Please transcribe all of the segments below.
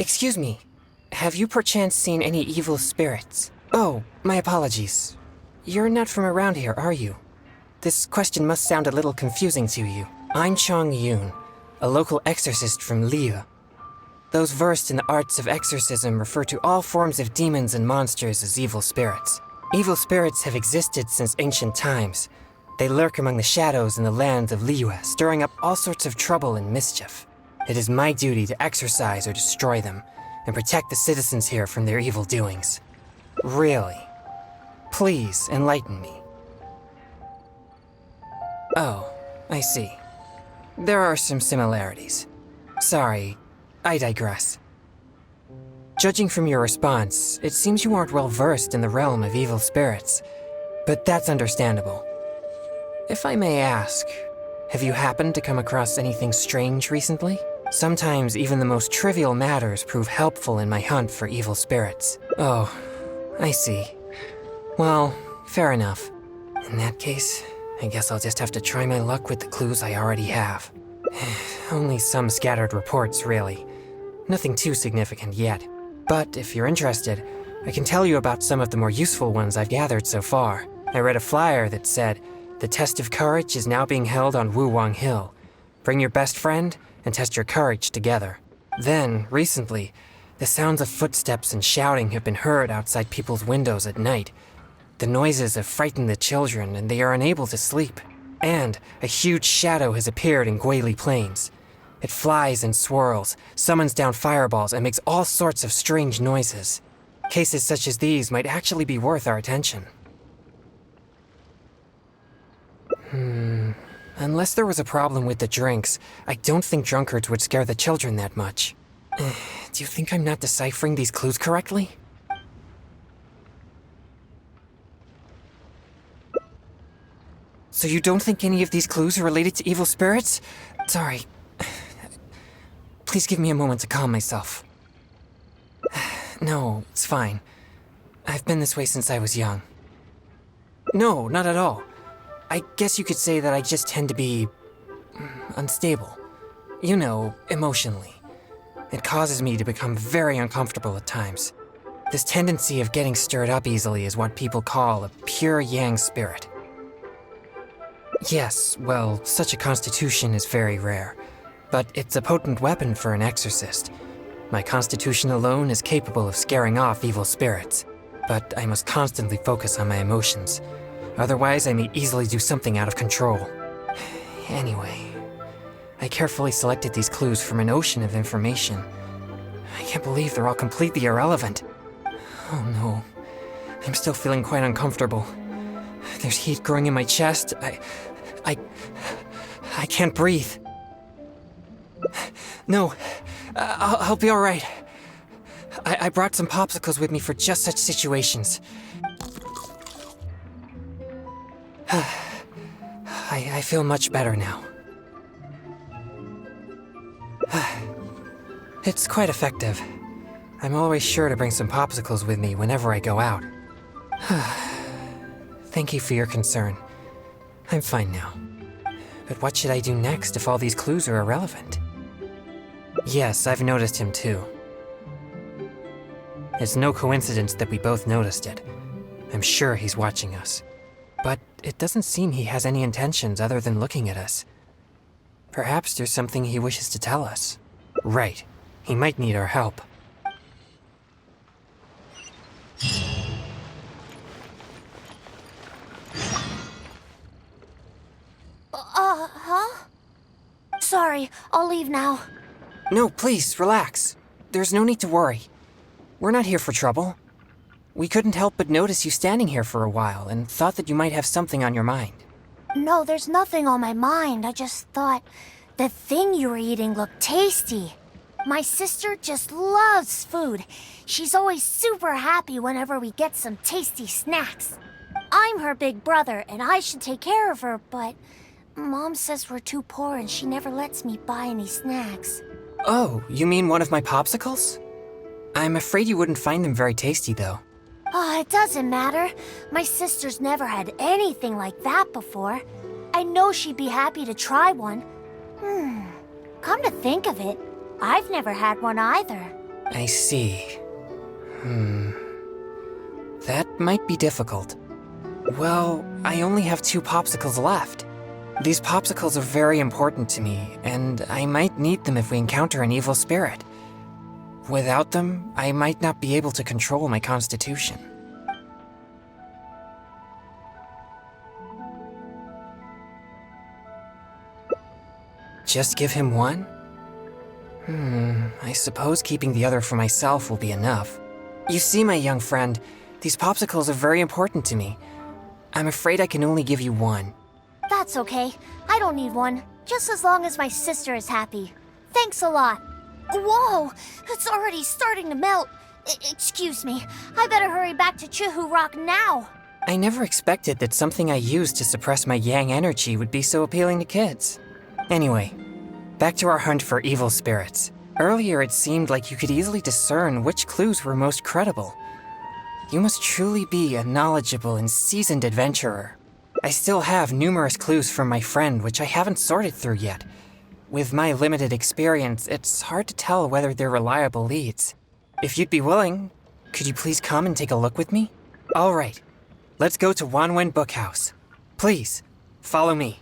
Excuse me. Have you perchance seen any evil spirits? Oh, my apologies. You're not from around here, are you? This question must sound a little confusing to you. I'm Chongyun, a local exorcist from Liu. Those versed in the arts of exorcism refer to all forms of demons and monsters as evil spirits. Evil spirits have existed since ancient times. They lurk among the shadows in the lands of Liu, stirring up all sorts of trouble and mischief. It is my duty to exorcise or destroy them, and protect the citizens here from their evil doings. Really. Please, enlighten me. Oh, I see. There are some similarities. Sorry, I digress. Judging from your response, it seems you aren't well versed in the realm of evil spirits. But that's understandable. If I may ask, have you happened to come across anything strange recently? Sometimes even the most trivial matters prove helpful in my hunt for evil spirits. Oh, I see. Well, fair enough. In that case, I guess I'll just have to try my luck with the clues I already have. Only some scattered reports, really. Nothing too significant yet. But if you're interested, I can tell you about some of the more useful ones I've gathered so far. I read a flyer that said, "The test of courage is now being held on Wuwang Hill. Bring your best friend and test your courage together." Then, recently, the sounds of footsteps and shouting have been heard outside people's windows at night. The noises have frightened the children, and they are unable to sleep. And a huge shadow has appeared in Guili Plains. It flies and swirls, summons down fireballs, and makes all sorts of strange noises. Cases such as these might actually be worth our attention. Unless there was a problem with the drinks, I don't think drunkards would scare the children that much. Do you think I'm not deciphering these clues correctly? So you don't think any of these clues are related to evil spirits? Sorry. Please give me a moment to calm myself. No, it's fine. I've been this way since I was young. No, not at all. I guess you could say that I just tend to be unstable. You know, emotionally. It causes me to become very uncomfortable at times. This tendency of getting stirred up easily is what people call a pure yang spirit. Yes, well, such a constitution is very rare, but it's a potent weapon for an exorcist. My constitution alone is capable of scaring off evil spirits, but I must constantly focus on my emotions. Otherwise, I may easily do something out of control. Anyway, I carefully selected these clues from an ocean of information. I can't believe they're all completely irrelevant. Oh no, I'm still feeling quite uncomfortable. There's heat growing in my chest. I can't breathe. No, I'll be all right. I brought some popsicles with me for just such situations. I feel much better now. It's quite effective. I'm always sure to bring some popsicles with me whenever I go out. Thank you for your concern. I'm fine now. But what should I do next if all these clues are irrelevant? Yes, I've noticed him too. It's no coincidence that we both noticed it. I'm sure he's watching us. But it doesn't seem he has any intentions other than looking at us. Perhaps there's something he wishes to tell us. Right. He might need our help. Huh? Sorry, I'll leave now. No, please, relax. There's no need to worry. We're not here for trouble. We couldn't help but notice you standing here for a while and thought that you might have something on your mind. No, there's nothing on my mind. I just thought the thing you were eating looked tasty. My sister just loves food. She's always super happy whenever we get some tasty snacks. I'm her big brother and I should take care of her, but Mom says we're too poor and she never lets me buy any snacks. Oh, you mean one of my popsicles? I'm afraid you wouldn't find them very tasty, though. Oh, it doesn't matter. My sister's never had anything like that before. I know she'd be happy to try one. Come to think of it, I've never had one either. I see. That might be difficult. Well, I only have 2 popsicles left. These popsicles are very important to me, and I might need them if we encounter an evil spirit. Without them, I might not be able to control my constitution. Just give him 1? I suppose keeping the other for myself will be enough. You see, my young friend, these popsicles are very important to me. I'm afraid I can only give you 1. That's okay. I don't need one. Just as long as my sister is happy. Thanks a lot. Whoa! It's already starting to melt. Excuse me. I better hurry back to Chihu Rock now. I never expected that something I used to suppress my yang energy would be so appealing to kids. Anyway, back to our hunt for evil spirits. Earlier it seemed like you could easily discern which clues were most credible. You must truly be a knowledgeable and seasoned adventurer. I still have numerous clues from my friend which I haven't sorted through yet. With my limited experience, it's hard to tell whether they're reliable leads. If you'd be willing, could you please come and take a look with me? All right, let's go to Wanwen Bookhouse. Please, follow me.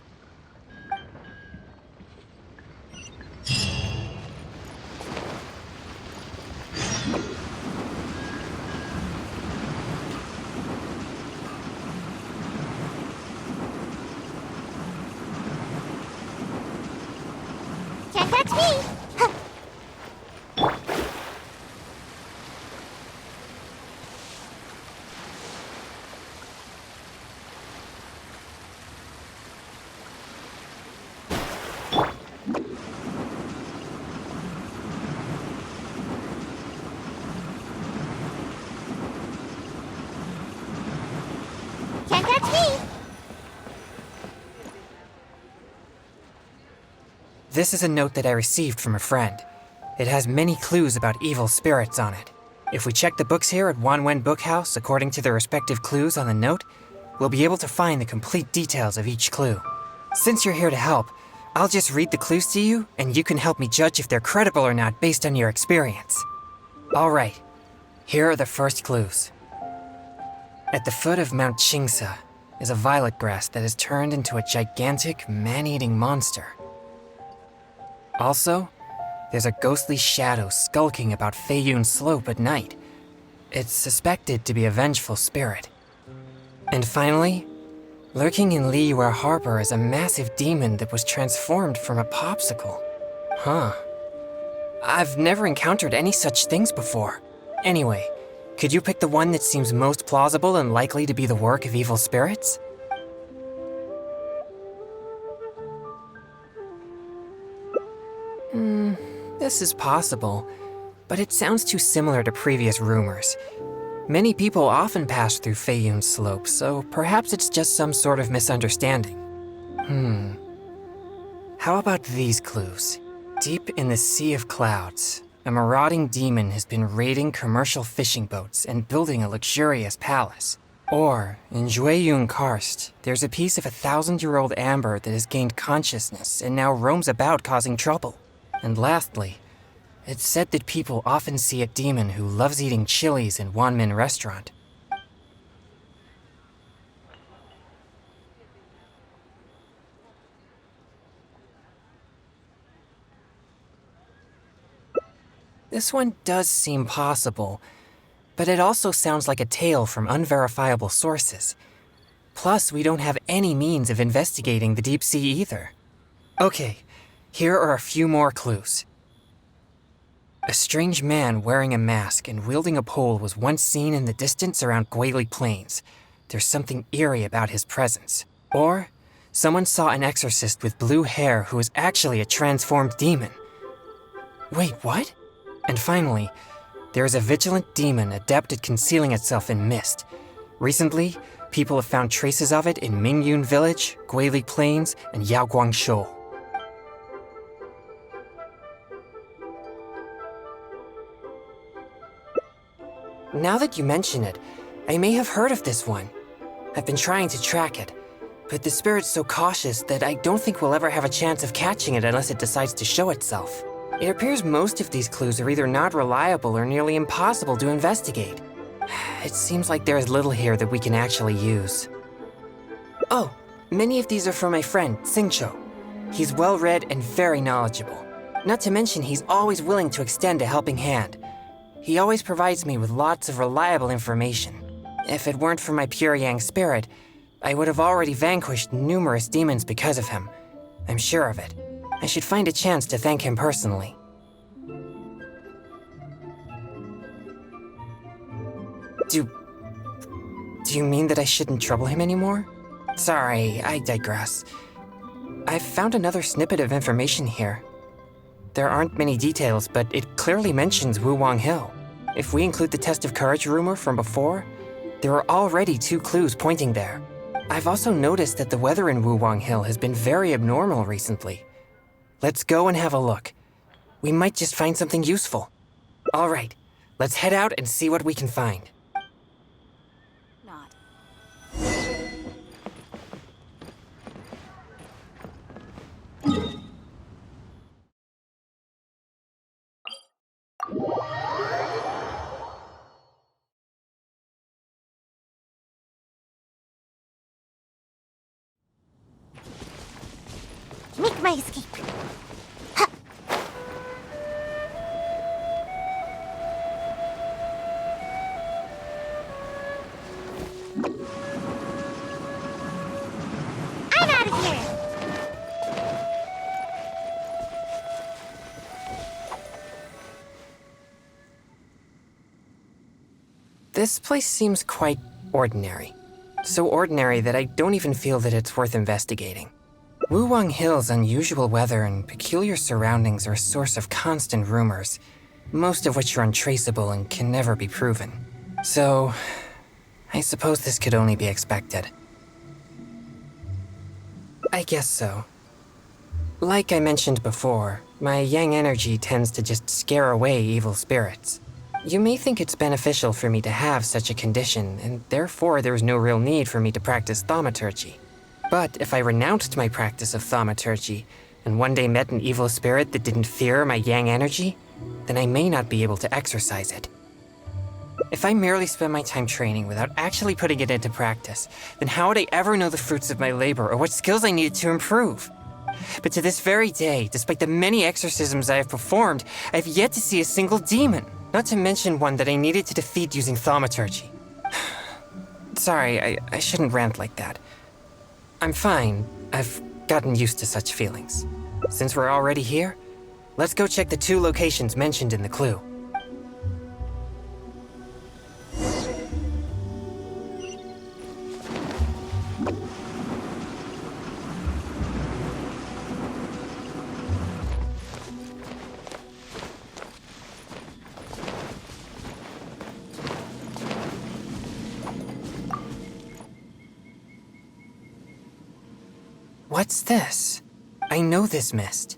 Can't catch me! Can't catch me! This is a note that I received from a friend. It has many clues about evil spirits on it. If we check the books here at Wanwen Bookhouse according to the respective clues on the note, we'll be able to find the complete details of each clue. Since you're here to help, I'll just read the clues to you, and you can help me judge if they're credible or not based on your experience. All right, here are the first clues. At the foot of Mount Chingsa is a violet grass that has turned into a gigantic, man-eating monster. Also, there's a ghostly shadow skulking about Feiyun Slope at night. It's suspected to be a vengeful spirit. And finally, lurking in Liyue Harbor is a massive demon that was transformed from a popsicle. Huh. I've never encountered any such things before. Anyway, could you pick the one that seems most plausible and likely to be the work of evil spirits? This is possible, but it sounds too similar to previous rumors. Many people often pass through Feiyun Slope, so perhaps it's just some sort of misunderstanding. How about these clues? Deep in the Sea of Clouds, a marauding demon has been raiding commercial fishing boats and building a luxurious palace. Or, in Jueyun Karst, there's a piece of 1,000-year-old amber that has gained consciousness and now roams about causing trouble. And lastly, it's said that people often see a demon who loves eating chilies in Wanmin Restaurant. This one does seem possible, but it also sounds like a tale from unverifiable sources. Plus, we don't have any means of investigating the deep sea either. Okay, here are a few more clues. A strange man wearing a mask and wielding a pole was once seen in the distance around Guili Plains. There's something eerie about his presence. Or, someone saw an exorcist with blue hair who was actually a transformed demon. Wait, what? And finally, there is a vigilant demon adept at concealing itself in mist. Recently, people have found traces of it in Mingyun Village, Guili Plains, and Yaoguangshou. Now that you mention it, I may have heard of this one. I've been trying to track it, but the spirit's so cautious that I don't think we'll ever have a chance of catching it unless it decides to show itself. It appears most of these clues are either not reliable or nearly impossible to investigate. It seems like there is little here that we can actually use. Oh, many of these are from my friend, Singcho. He's well-read and very knowledgeable. Not to mention, he's always willing to extend a helping hand. He always provides me with lots of reliable information. If it weren't for my pure yang spirit, I would have already vanquished numerous demons because of him. I'm sure of it. I should find a chance to thank him personally. Do you mean that I shouldn't trouble him anymore? Sorry, I digress. I've found another snippet of information here. There aren't many details, but it clearly mentions Wuwang Hill. If we include the test of courage rumor from before, there are already 2 clues pointing there. I've also noticed that the weather in Wuwang Hill has been very abnormal recently. Let's go and have a look. We might just find something useful. All right, let's head out and see what we can find. Not. Make my escape. I'm out of here. This place seems quite ordinary. So ordinary that I don't even feel that it's worth investigating. Wuwang Hill's unusual weather and peculiar surroundings are a source of constant rumors, most of which are untraceable and can never be proven. So, I suppose this could only be expected. I guess so. Like I mentioned before, my yang energy tends to just scare away evil spirits. You may think it's beneficial for me to have such a condition, and therefore there's no real need for me to practice thaumaturgy. But if I renounced my practice of thaumaturgy, and one day met an evil spirit that didn't fear my yang energy, then I may not be able to exercise it. If I merely spend my time training without actually putting it into practice, then how would I ever know the fruits of my labor or what skills I needed to improve? But to this very day, despite the many exorcisms I have performed, I have yet to see a single demon, not to mention one that I needed to defeat using thaumaturgy. Sorry, I shouldn't rant like that. I'm fine. I've gotten used to such feelings. Since we're already here, let's go check the 2 locations mentioned in the clue. What's this? I know this mist.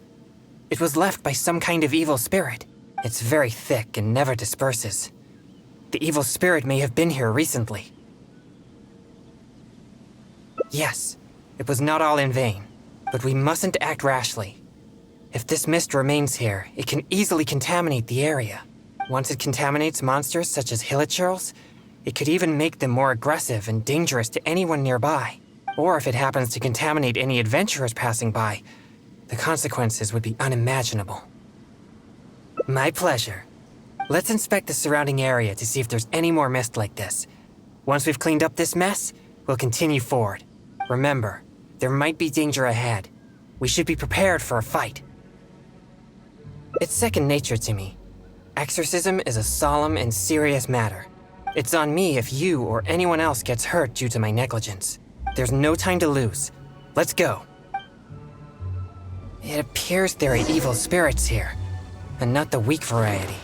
It was left by some kind of evil spirit. It's very thick and never disperses. The evil spirit may have been here recently. Yes, it was not all in vain, but we mustn't act rashly. If this mist remains here, it can easily contaminate the area. Once it contaminates monsters such as hilichurls, it could even make them more aggressive and dangerous to anyone nearby. Or if it happens to contaminate any adventurers passing by, the consequences would be unimaginable. My pleasure. Let's inspect the surrounding area to see if there's any more mist like this. Once we've cleaned up this mess, we'll continue forward. Remember, there might be danger ahead. We should be prepared for a fight. It's second nature to me. Exorcism is a solemn and serious matter. It's on me if you or anyone else gets hurt due to my negligence. There's no time to lose. Let's go. It appears there are evil spirits here, and not the weak variety.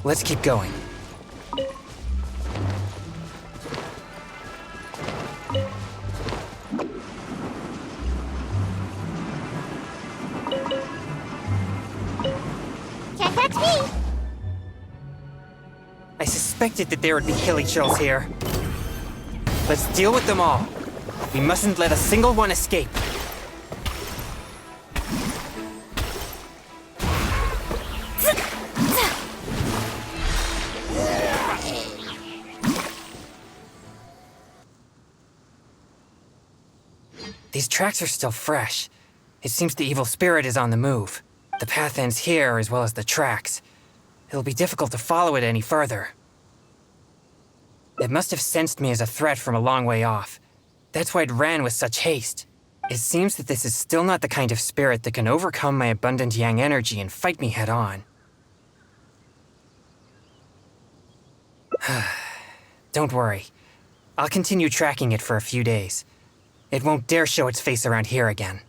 Let's keep going. Can't catch me! I suspected that there would be hilichurls here. Let's deal with them all. We mustn't let a single one escape. These tracks are still fresh. It seems the evil spirit is on the move. The path ends here as well as the tracks. It'll be difficult to follow it any further. It must have sensed me as a threat from a long way off. That's why it ran with such haste. It seems that this is still not the kind of spirit that can overcome my abundant yang energy and fight me head on. Don't worry. I'll continue tracking it for a few days. It won't dare show its face around here again.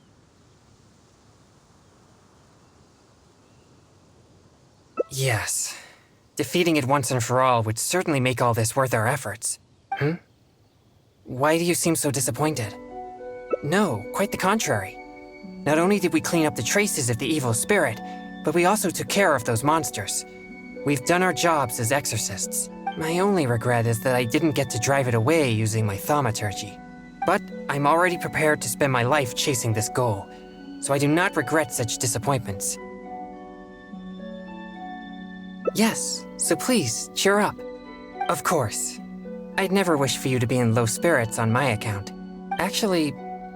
Yes. Defeating it once and for all would certainly make all this worth our efforts. Why do you seem so disappointed? No, quite the contrary. Not only did we clean up the traces of the evil spirit, but we also took care of those monsters. We've done our jobs as exorcists. My only regret is that I didn't get to drive it away using my thaumaturgy. But I'm already prepared to spend my life chasing this goal, so I do not regret such disappointments. Yes, so please, cheer up. Of course. I'd never wish for you to be in low spirits on my account. Actually,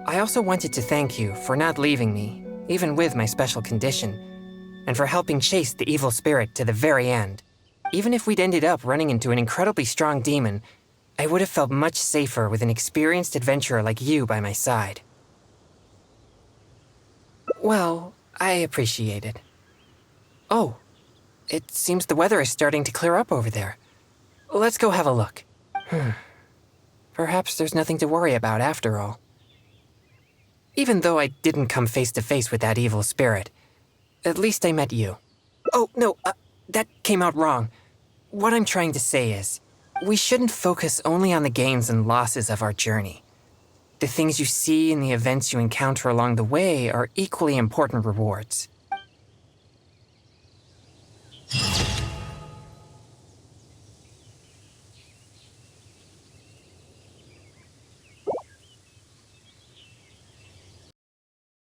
I also wanted to thank you for not leaving me, even with my special condition, and for helping chase the evil spirit to the very end. Even if we'd ended up running into an incredibly strong demon, I would have felt much safer with an experienced adventurer like you by my side. Well, I appreciate it. Oh, it seems the weather is starting to clear up over there. Let's go have a look. Perhaps there's nothing to worry about after all. Even though I didn't come face to face with that evil spirit, at least I met you. Oh, no, that came out wrong. What I'm trying to say is, we shouldn't focus only on the gains and losses of our journey. The things you see and the events you encounter along the way are equally important rewards.